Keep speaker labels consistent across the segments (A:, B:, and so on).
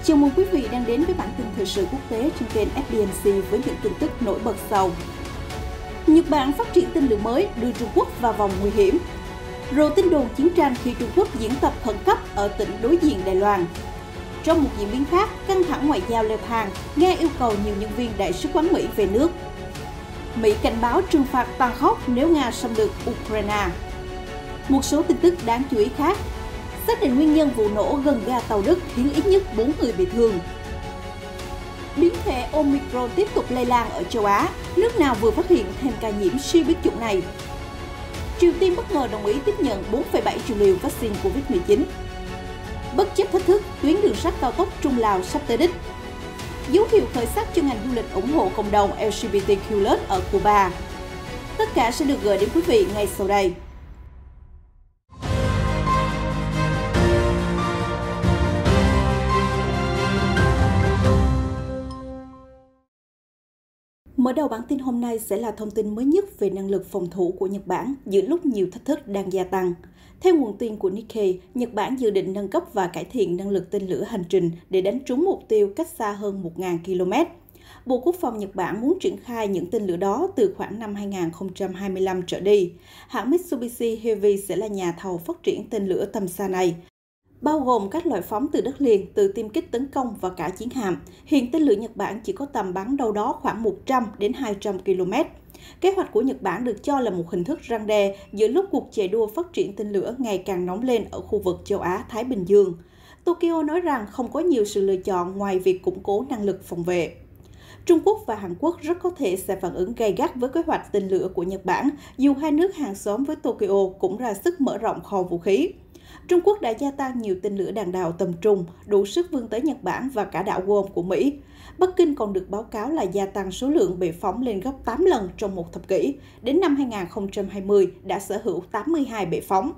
A: Chào mừng quý vị đang đến với bản tin thời sự quốc tế trên kênh FBNC với những tin tức nổi bật sau. Nhật Bản phát triển tên lửa mới đưa Trung Quốc vào vòng nguy hiểm. Rồi tin đồn chiến tranh khi Trung Quốc diễn tập khẩn cấp ở tỉnh đối diện Đài Loan. Trong một diễn biến khác, căng thẳng ngoại giao leo thang, Nga yêu cầu nhiều nhân viên đại sứ quán Mỹ về nước. Mỹ cảnh báo trừng phạt tàn khốc nếu Nga xâm lược Ukraine. Một số tin tức đáng chú ý khác. Xác định nguyên nhân vụ nổ gần ga tàu Đức khiến ít nhất 4 người bị thương. Biến thể Omicron tiếp tục lây lan ở châu Á, nước nào vừa phát hiện thêm ca nhiễm siêu biến chủng này. Triều Tiên bất ngờ đồng ý tiếp nhận 4,7 triệu liều vaccine Covid-19. Bất chấp thách thức, tuyến đường sắt cao tốc Trung Lào sắp tới đích. Dấu hiệu khởi sắc cho ngành du lịch ủng hộ cộng đồng LGBTQ+ ở Cuba. Tất cả sẽ được gửi đến quý vị ngay sau đây. Mở đầu bản tin hôm nay sẽ là thông tin mới nhất về năng lực phòng thủ của Nhật Bản giữa lúc nhiều thách thức đang gia tăng. Theo nguồn tin của Nikkei, Nhật Bản dự định nâng cấp và cải thiện năng lực tên lửa hành trình để đánh trúng mục tiêu cách xa hơn 1.000 km. Bộ Quốc phòng Nhật Bản muốn triển khai những tên lửa đó từ khoảng năm 2025 trở đi. Hãng Mitsubishi Heavy sẽ là nhà thầu phát triển tên lửa tầm xa này, bao gồm các loại phóng từ đất liền, từ tiêm kích tấn công và cả chiến hạm. Hiện tên lửa Nhật Bản chỉ có tầm bắn đâu đó khoảng 100 đến 200 km. Kế hoạch của Nhật Bản được cho là một hình thức răn đe giữa lúc cuộc chạy đua phát triển tên lửa ngày càng nóng lên ở khu vực châu Á-Thái Bình Dương. Tokyo nói rằng không có nhiều sự lựa chọn ngoài việc củng cố năng lực phòng vệ. Trung Quốc và Hàn Quốc rất có thể sẽ phản ứng gay gắt với kế hoạch tên lửa của Nhật Bản, dù hai nước hàng xóm với Tokyo cũng ra sức mở rộng kho vũ khí. Trung Quốc đã gia tăng nhiều tên lửa đạn đạo tầm trung, đủ sức vươn tới Nhật Bản và cả đảo Guam của Mỹ. Bắc Kinh còn được báo cáo là gia tăng số lượng bệ phóng lên gấp 8 lần trong một thập kỷ. Đến năm 2020 đã sở hữu 82 bệ phóng.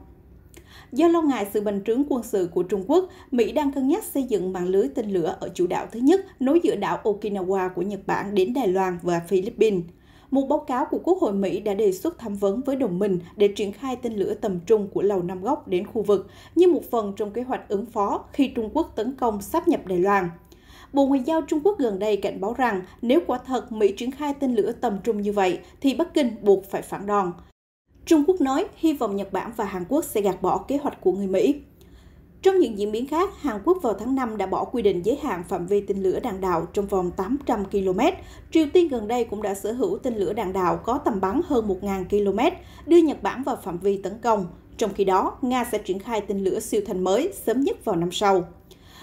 A: Do lo ngại sự bành trướng quân sự của Trung Quốc, Mỹ đang cân nhắc xây dựng mạng lưới tên lửa ở chủ đảo thứ nhất nối giữa đảo Okinawa của Nhật Bản đến Đài Loan và Philippines. Một báo cáo của Quốc hội Mỹ đã đề xuất tham vấn với đồng minh để triển khai tên lửa tầm trung của Lầu Năm Góc đến khu vực như một phần trong kế hoạch ứng phó khi Trung Quốc tấn công sáp nhập Đài Loan. Bộ Ngoại giao Trung Quốc gần đây cảnh báo rằng nếu quả thật Mỹ triển khai tên lửa tầm trung như vậy thì Bắc Kinh buộc phải phản đòn. Trung Quốc nói hy vọng Nhật Bản và Hàn Quốc sẽ gạt bỏ kế hoạch của người Mỹ. Trong những diễn biến khác, Hàn Quốc vào tháng 5 đã bỏ quy định giới hạn phạm vi tên lửa đạn đạo trong vòng 800 km. Triều Tiên gần đây cũng đã sở hữu tên lửa đạn đạo có tầm bắn hơn 1.000 km, đưa Nhật Bản vào phạm vi tấn công. Trong khi đó, Nga sẽ triển khai tên lửa siêu thanh mới sớm nhất vào năm sau.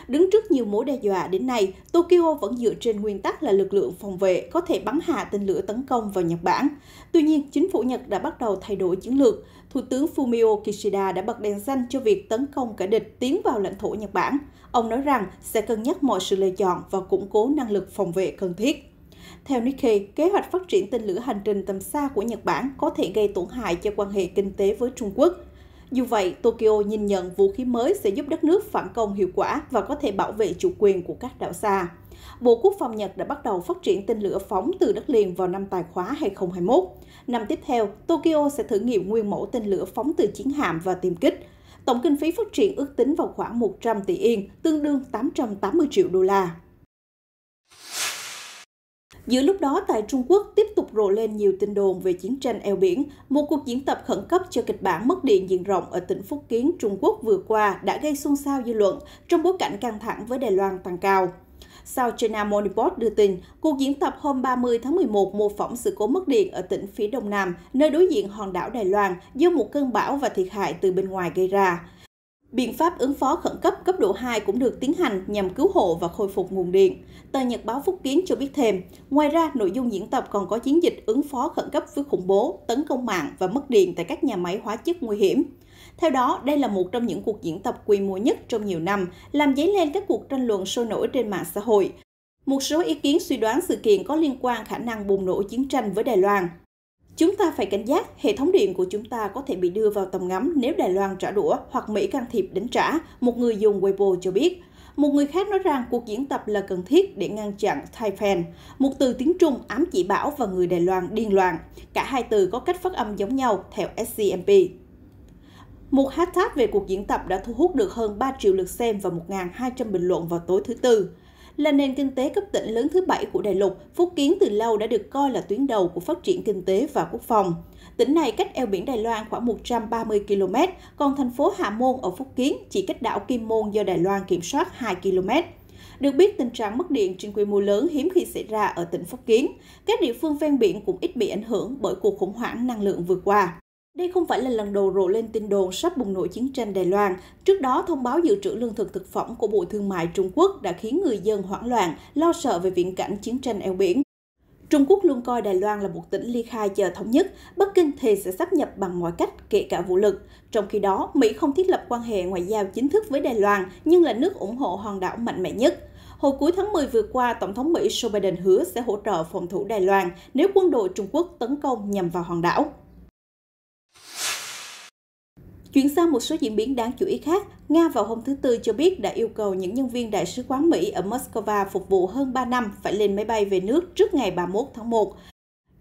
A: Đứng trước nhiều mối đe dọa đến nay, Tokyo vẫn dựa trên nguyên tắc là lực lượng phòng vệ có thể bắn hạ tên lửa tấn công vào Nhật Bản. Tuy nhiên, chính phủ Nhật đã bắt đầu thay đổi chiến lược. Thủ tướng Fumio Kishida đã bật đèn xanh cho việc tấn công kẻ địch tiến vào lãnh thổ Nhật Bản. Ông nói rằng sẽ cân nhắc mọi sự lựa chọn và củng cố năng lực phòng vệ cần thiết. Theo Nikkei, kế hoạch phát triển tên lửa hành trình tầm xa của Nhật Bản có thể gây tổn hại cho quan hệ kinh tế với Trung Quốc. Dù vậy, Tokyo nhìn nhận vũ khí mới sẽ giúp đất nước phản công hiệu quả và có thể bảo vệ chủ quyền của các đảo xa. Bộ Quốc phòng Nhật đã bắt đầu phát triển tên lửa phóng từ đất liền vào năm Tài khóa 2021. Năm tiếp theo, Tokyo sẽ thử nghiệm nguyên mẫu tên lửa phóng từ chiến hạm và tiêm kích. Tổng kinh phí phát triển ước tính vào khoảng 100 tỷ Yên, tương đương 880 triệu đô la. Giữa lúc đó, tại Trung Quốc tiếp tục rộ lên nhiều tin đồn về chiến tranh eo biển. Một cuộc diễn tập khẩn cấp cho kịch bản mất điện diện rộng ở tỉnh Phúc Kiến, Trung Quốc vừa qua đã gây xôn xao dư luận trong bối cảnh căng thẳng với Đài Loan tăng cao. South China Morning Post đưa tin, cuộc diễn tập hôm 30 tháng 11 mô phỏng sự cố mất điện ở tỉnh phía đông nam, nơi đối diện hòn đảo Đài Loan do một cơn bão và thiệt hại từ bên ngoài gây ra. Biện pháp ứng phó khẩn cấp cấp độ 2 cũng được tiến hành nhằm cứu hộ và khôi phục nguồn điện. Tờ Nhật báo Phúc Kiến cho biết thêm, ngoài ra nội dung diễn tập còn có chiến dịch ứng phó khẩn cấp với khủng bố, tấn công mạng và mất điện tại các nhà máy hóa chất nguy hiểm. Theo đó, đây là một trong những cuộc diễn tập quy mô nhất trong nhiều năm, làm dấy lên các cuộc tranh luận sôi nổi trên mạng xã hội. Một số ý kiến suy đoán sự kiện có liên quan khả năng bùng nổ chiến tranh với Đài Loan. Chúng ta phải cảnh giác, hệ thống điện của chúng ta có thể bị đưa vào tầm ngắm nếu Đài Loan trả đũa hoặc Mỹ can thiệp đánh trả, một người dùng Weibo cho biết. Một người khác nói rằng cuộc diễn tập là cần thiết để ngăn chặn Taipan, một từ tiếng Trung ám chỉ bão và người Đài Loan điên loạn. Cả hai từ có cách phát âm giống nhau theo SCMP. Một hashtag về cuộc diễn tập đã thu hút được hơn 3 triệu lượt xem và 1.200 bình luận vào tối thứ Tư. Là nền kinh tế cấp tỉnh lớn thứ 7 của đại lục, Phúc Kiến từ lâu đã được coi là tuyến đầu của phát triển kinh tế và quốc phòng. Tỉnh này cách eo biển Đài Loan khoảng 130 km, còn thành phố Hạ Môn ở Phúc Kiến chỉ cách đảo Kim Môn do Đài Loan kiểm soát 2 km. Được biết, tình trạng mất điện trên quy mô lớn hiếm khi xảy ra ở tỉnh Phúc Kiến. Các địa phương ven biển cũng ít bị ảnh hưởng bởi cuộc khủng hoảng năng lượng vừa qua. Đây không phải là lần đầu rộ lên tin đồn sắp bùng nổ chiến tranh Đài Loan. Trước đó, thông báo dự trữ lương thực thực phẩm của Bộ Thương mại Trung Quốc đã khiến người dân hoảng loạn, lo sợ về viễn cảnh chiến tranh eo biển. Trung Quốc luôn coi Đài Loan là một tỉnh ly khai chờ thống nhất, Bắc Kinh thề sẽ sáp nhập bằng mọi cách, kể cả vũ lực. Trong khi đó, Mỹ không thiết lập quan hệ ngoại giao chính thức với Đài Loan, nhưng là nước ủng hộ hòn đảo mạnh mẽ nhất. Hồi cuối tháng 10 vừa qua, Tổng thống Mỹ Joe Biden hứa sẽ hỗ trợ phòng thủ Đài Loan nếu quân đội Trung Quốc tấn công nhằm vào hòn đảo. Chuyển sang một số diễn biến đáng chú ý khác, Nga vào hôm thứ Tư cho biết đã yêu cầu những nhân viên Đại sứ quán Mỹ ở Moscow phục vụ hơn 3 năm phải lên máy bay về nước trước ngày 31 tháng 1.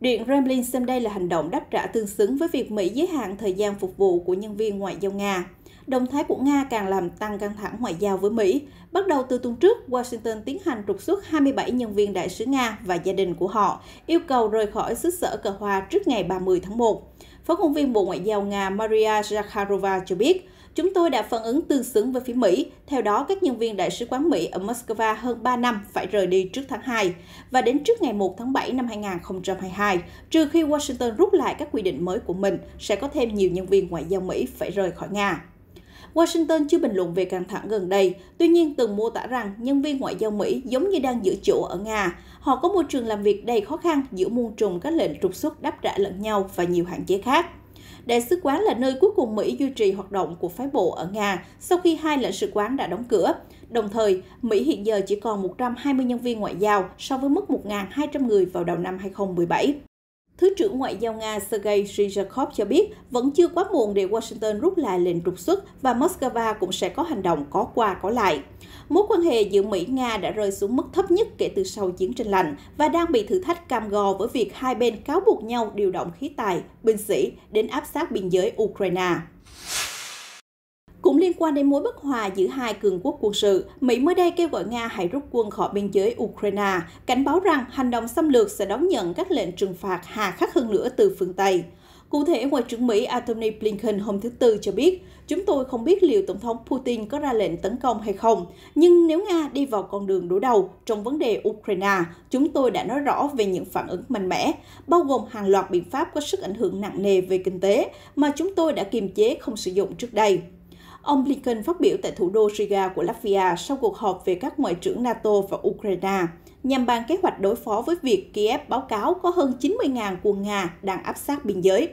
A: Điện Kremlin xem đây là hành động đáp trả tương xứng với việc Mỹ giới hạn thời gian phục vụ của nhân viên ngoại giao Nga. Động thái của Nga càng làm tăng căng thẳng ngoại giao với Mỹ. Bắt đầu từ tuần trước, Washington tiến hành trục xuất 27 nhân viên đại sứ Nga và gia đình của họ, yêu cầu rời khỏi xứ sở cờ hoa trước ngày 30 tháng 1. Phát ngôn viên Bộ Ngoại giao Nga Maria Zakharova cho biết, chúng tôi đã phản ứng tương xứng với phía Mỹ. Theo đó, các nhân viên Đại sứ quán Mỹ ở Moscow hơn 3 năm phải rời đi trước tháng 2 và đến trước ngày 1 tháng 7 năm 2022, trừ khi Washington rút lại các quy định mới của mình, sẽ có thêm nhiều nhân viên ngoại giao Mỹ phải rời khỏi Nga. Washington chưa bình luận về căng thẳng gần đây, tuy nhiên từng mô tả rằng nhân viên ngoại giao Mỹ giống như đang giữ chỗ ở Nga. Họ có môi trường làm việc đầy khó khăn giữa muôn trùng các lệnh trục xuất đáp trả lẫn nhau và nhiều hạn chế khác. Đại sứ quán là nơi cuối cùng Mỹ duy trì hoạt động của phái bộ ở Nga sau khi 2 lãnh sự quán đã đóng cửa. Đồng thời, Mỹ hiện giờ chỉ còn 120 nhân viên ngoại giao so với mức 1.200 người vào đầu năm 2017. Thứ trưởng Ngoại giao Nga Sergei Ryzhakov cho biết vẫn chưa quá muộn để Washington rút lại lệnh trục xuất và Moscow cũng sẽ có hành động có qua có lại. Mối quan hệ giữa Mỹ-Nga đã rơi xuống mức thấp nhất kể từ sau chiến tranh lạnh và đang bị thử thách cam go với việc hai bên cáo buộc nhau điều động khí tài, binh sĩ đến áp sát biên giới Ukraine. Cũng liên quan đến mối bất hòa giữa hai cường quốc quân sự, Mỹ mới đây kêu gọi Nga hãy rút quân khỏi biên giới Ukraine, cảnh báo rằng hành động xâm lược sẽ đón nhận các lệnh trừng phạt hà khắc hơn nữa từ phương Tây. Cụ thể, Ngoại trưởng Mỹ Antony Blinken hôm thứ Tư cho biết, chúng tôi không biết liệu Tổng thống Putin có ra lệnh tấn công hay không, nhưng nếu Nga đi vào con đường đối đầu trong vấn đề Ukraine, chúng tôi đã nói rõ về những phản ứng mạnh mẽ, bao gồm hàng loạt biện pháp có sức ảnh hưởng nặng nề về kinh tế mà chúng tôi đã kiềm chế không sử dụng trước đây. Ông Blinken phát biểu tại thủ đô Riga của Latvia sau cuộc họp về các ngoại trưởng NATO và Ukraine, nhằm bàn kế hoạch đối phó với việc Kiev báo cáo có hơn 90.000 quân Nga đang áp sát biên giới.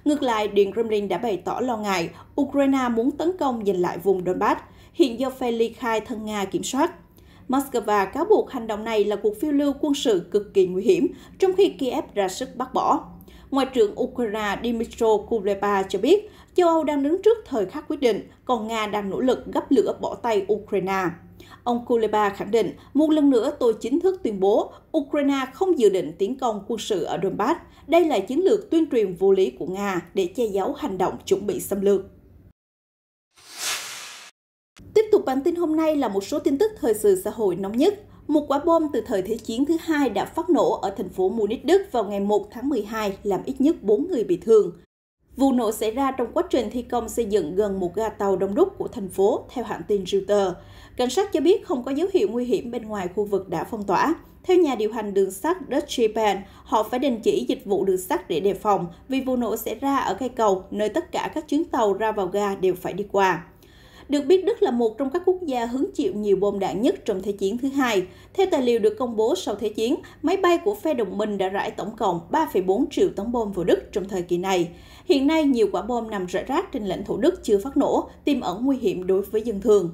A: Ngược lại, Điện Kremlin đã bày tỏ lo ngại Ukraine muốn tấn công giành lại vùng Donbass, hiện do phe ly khai thân Nga kiểm soát. Moscow cáo buộc hành động này là cuộc phiêu lưu quân sự cực kỳ nguy hiểm, trong khi Kiev ra sức bác bỏ. Ngoại trưởng Ukraine Dmytro Kuleba cho biết, châu Âu đang đứng trước thời khắc quyết định, còn Nga đang nỗ lực gấp lửa bỏ tay Ukraine. Ông Kuleba khẳng định, một lần nữa tôi chính thức tuyên bố Ukraine không dự định tiến công quân sự ở Donbass. Đây là chiến lược tuyên truyền vô lý của Nga để che giấu hành động chuẩn bị xâm lược. Tiếp tục bản tin hôm nay là một số tin tức thời sự xã hội nóng nhất. Một quả bom từ thời Thế chiến thứ hai đã phát nổ ở thành phố Munich, Đức vào ngày 1 tháng 12, làm ít nhất 4 người bị thương. Vụ nổ xảy ra trong quá trình thi công xây dựng gần một ga tàu đông đúc của thành phố, theo hãng tin Reuters. Cảnh sát cho biết không có dấu hiệu nguy hiểm bên ngoài khu vực đã phong tỏa. Theo nhà điều hành đường sắt Deutsche Bahn, họ phải đình chỉ dịch vụ đường sắt để đề phòng vì vụ nổ xảy ra ở cây cầu, nơi tất cả các chuyến tàu ra vào ga đều phải đi qua. Được biết, Đức là một trong các quốc gia hứng chịu nhiều bom đạn nhất trong Thế chiến thứ hai. Theo tài liệu được công bố sau Thế chiến, máy bay của phe đồng minh đã rải tổng cộng 3,4 triệu tấn bom vào Đức trong thời kỳ này. Hiện nay, nhiều quả bom nằm rải rác trên lãnh thổ Đức chưa phát nổ, tiềm ẩn nguy hiểm đối với dân thường.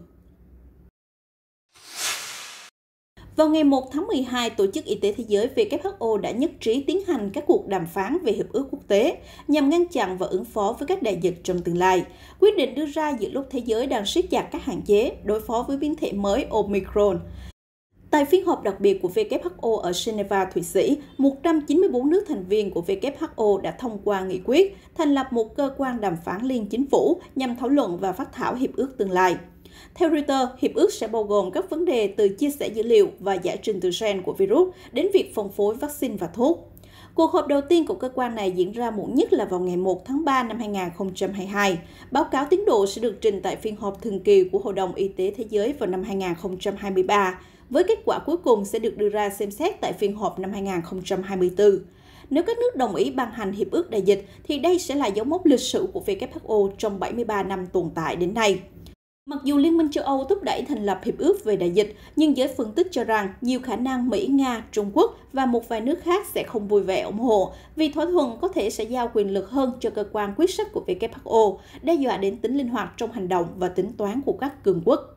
A: Vào ngày 1 tháng 12, Tổ chức Y tế Thế giới WHO đã nhất trí tiến hành các cuộc đàm phán về hiệp ước quốc tế nhằm ngăn chặn và ứng phó với các đại dịch trong tương lai. Quyết định đưa ra giữa lúc thế giới đang siết chặt các hạn chế đối phó với biến thể mới Omicron. Tại phiên họp đặc biệt của WHO ở Geneva, Thụy Sĩ, 194 nước thành viên của WHO đã thông qua nghị quyết thành lập một cơ quan đàm phán liên chính phủ nhằm thảo luận và phát thảo hiệp ước tương lai. Theo Reuters, hiệp ước sẽ bao gồm các vấn đề từ chia sẻ dữ liệu và giải trình tự gen của virus đến việc phân phối vaccine và thuốc. Cuộc họp đầu tiên của cơ quan này diễn ra muộn nhất là vào ngày 1 tháng 3 năm 2022. Báo cáo tiến độ sẽ được trình tại phiên họp thường kỳ của Hội đồng Y tế Thế giới vào năm 2023, với kết quả cuối cùng sẽ được đưa ra xem xét tại phiên họp năm 2024. Nếu các nước đồng ý ban hành hiệp ước đại dịch, thì đây sẽ là dấu mốc lịch sử của WHO trong 73 năm tồn tại đến nay. Mặc dù Liên minh châu Âu thúc đẩy thành lập hiệp ước về đại dịch, nhưng giới phân tích cho rằng nhiều khả năng Mỹ, Nga, Trung Quốc và một vài nước khác sẽ không vui vẻ ủng hộ vì thỏa thuận có thể sẽ giao quyền lực hơn cho cơ quan quyết sách của WHO, đe dọa đến tính linh hoạt trong hành động và tính toán của các cường quốc.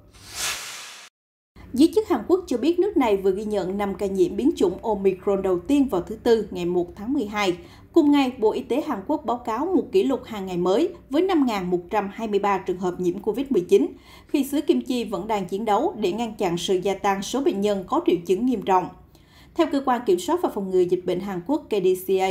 A: Giới chức Hàn Quốc cho biết nước này vừa ghi nhận 5 ca nhiễm biến chủng Omicron đầu tiên vào thứ Tư ngày 1 tháng 12. Cùng ngày, Bộ Y tế Hàn Quốc báo cáo một kỷ lục hàng ngày mới với 5.123 trường hợp nhiễm COVID-19, khi xứ Kim Chi vẫn đang chiến đấu để ngăn chặn sự gia tăng số bệnh nhân có triệu chứng nghiêm trọng. Theo Cơ quan Kiểm soát và Phòng ngừa Dịch bệnh Hàn Quốc KDCA,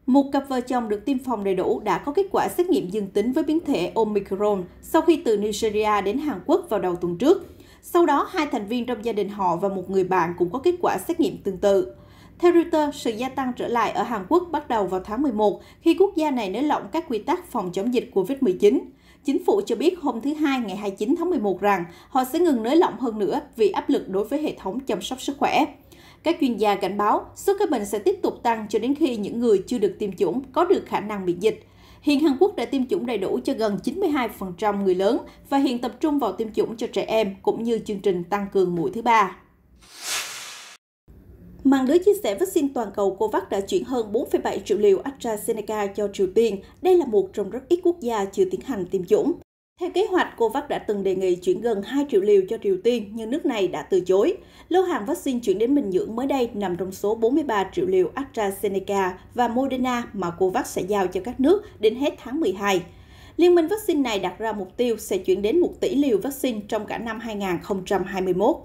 A: một cặp vợ chồng được tiêm phòng đầy đủ đã có kết quả xét nghiệm dương tính với biến thể Omicron sau khi từ Nigeria đến Hàn Quốc vào đầu tuần trước. Sau đó, 2 thành viên trong gia đình họ và một người bạn cũng có kết quả xét nghiệm tương tự. Theo Reuters, sự gia tăng trở lại ở Hàn Quốc bắt đầu vào tháng 11 khi quốc gia này nới lỏng các quy tắc phòng chống dịch COVID-19. Chính phủ cho biết hôm thứ Hai ngày 29 tháng 11 rằng họ sẽ ngừng nới lỏng hơn nữa vì áp lực đối với hệ thống chăm sóc sức khỏe. Các chuyên gia cảnh báo số ca bệnh sẽ tiếp tục tăng cho đến khi những người chưa được tiêm chủng có được khả năng miễn dịch. Hiện Hàn Quốc đã tiêm chủng đầy đủ cho gần 92% người lớn và hiện tập trung vào tiêm chủng cho trẻ em cũng như chương trình tăng cường mũi thứ 3. Mạng lưới chia sẻ vaccine toàn cầu COVAX đã chuyển hơn 4,7 triệu liều AstraZeneca cho Triều Tiên. Đây là một trong rất ít quốc gia chưa tiến hành tiêm chủng. Theo kế hoạch, COVAX đã từng đề nghị chuyển gần 2 triệu liều cho Triều Tiên, nhưng nước này đã từ chối. Lô hàng vaccine chuyển đến Bình Nhưỡng mới đây nằm trong số 43 triệu liều AstraZeneca và Moderna mà COVAX sẽ giao cho các nước đến hết tháng 12. Liên minh vaccine này đặt ra mục tiêu sẽ chuyển đến 1 tỷ liều vaccine trong cả năm 2021.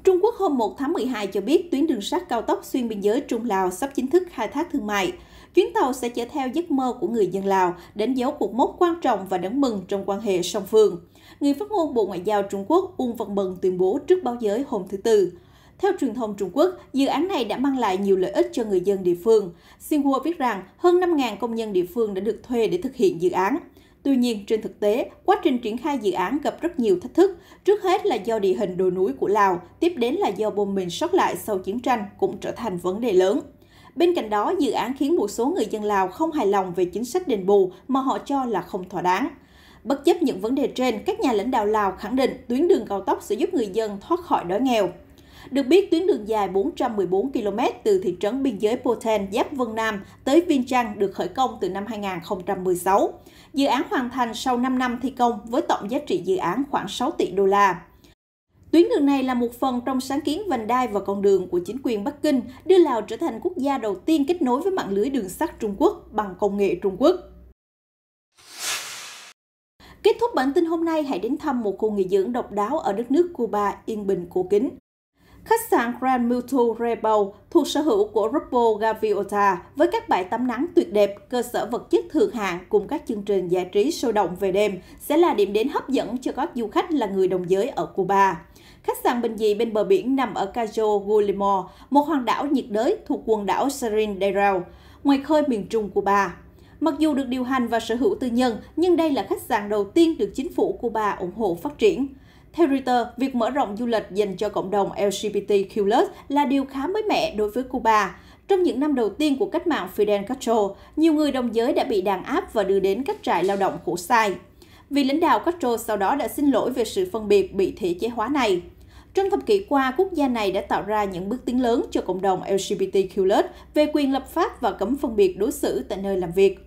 A: Trung Quốc hôm 1 tháng 12 cho biết tuyến đường sắt cao tốc xuyên biên giới Trung-Lào sắp chính thức khai thác thương mại. Chuyến tàu sẽ chở theo giấc mơ của người dân Lào, đánh dấu cột mốc quan trọng và đáng mừng trong quan hệ song phương. Người phát ngôn Bộ Ngoại giao Trung Quốc Uông Văn Bân tuyên bố trước báo giới hôm thứ Tư. Theo truyền thông Trung Quốc, dự án này đã mang lại nhiều lợi ích cho người dân địa phương. Xinhua viết rằng hơn 5.000 công nhân địa phương đã được thuê để thực hiện dự án. Tuy nhiên, trên thực tế, quá trình triển khai dự án gặp rất nhiều thách thức. Trước hết là do địa hình đồi núi của Lào, tiếp đến là do bom mìn sót lại sau chiến tranh cũng trở thành vấn đề lớn. Bên cạnh đó, dự án khiến một số người dân Lào không hài lòng về chính sách đền bù mà họ cho là không thỏa đáng. Bất chấp những vấn đề trên, các nhà lãnh đạo Lào khẳng định tuyến đường cao tốc sẽ giúp người dân thoát khỏi đói nghèo. Được biết, tuyến đường dài 414 km từ thị trấn biên giới Poten giáp Vân Nam tới Viên Chăn được khởi công từ năm 2016. Dự án hoàn thành sau 5 năm thi công với tổng giá trị dự án khoảng 6 tỷ đô la. Tuyến đường này là một phần trong sáng kiến vành đai và con đường của chính quyền Bắc Kinh, đưa Lào trở thành quốc gia đầu tiên kết nối với mạng lưới đường sắt Trung Quốc bằng công nghệ Trung Quốc. Kết thúc bản tin hôm nay, hãy đến thăm một khu nghỉ dưỡng độc đáo ở đất nước Cuba yên bình cổ kính. Khách sạn Grand Mutual Rebel thuộc sở hữu của Grupo Gaviota với các bãi tắm nắng tuyệt đẹp, cơ sở vật chất thượng hạng cùng các chương trình giải trí sôi động về đêm sẽ là điểm đến hấp dẫn cho các du khách là người đồng giới ở Cuba. Khách sạn bình dị bên bờ biển nằm ở Cayo Guillermo, một hòn đảo nhiệt đới thuộc quần đảo Sarindao, ngoài khơi miền trung Cuba. Mặc dù được điều hành và sở hữu tư nhân, nhưng đây là khách sạn đầu tiên được chính phủ Cuba ủng hộ phát triển. Theo Reuters, việc mở rộng du lịch dành cho cộng đồng LGBTQ+ là điều khá mới mẻ đối với Cuba. Trong những năm đầu tiên của cách mạng Fidel Castro, nhiều người đồng giới đã bị đàn áp và đưa đến các trại lao động khổ sai. Vị lãnh đạo Castro sau đó đã xin lỗi về sự phân biệt bị thể chế hóa này. Trong thập kỷ qua, quốc gia này đã tạo ra những bước tiến lớn cho cộng đồng LGBTQ+ về quyền lập pháp và cấm phân biệt đối xử tại nơi làm việc.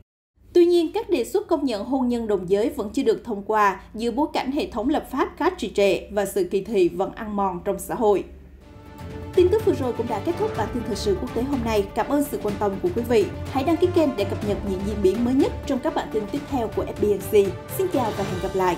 A: Tuy nhiên, các đề xuất công nhận hôn nhân đồng giới vẫn chưa được thông qua giữa bối cảnh hệ thống lập pháp khá trì trệ và sự kỳ thị vẫn ăn mòn trong xã hội. Tin tức vừa rồi cũng đã kết thúc bản tin thời sự quốc tế hôm nay. Cảm ơn sự quan tâm của quý vị. Hãy đăng ký kênh để cập nhật những diễn biến mới nhất trong các bản tin tiếp theo của FBNC. Xin chào và hẹn gặp lại!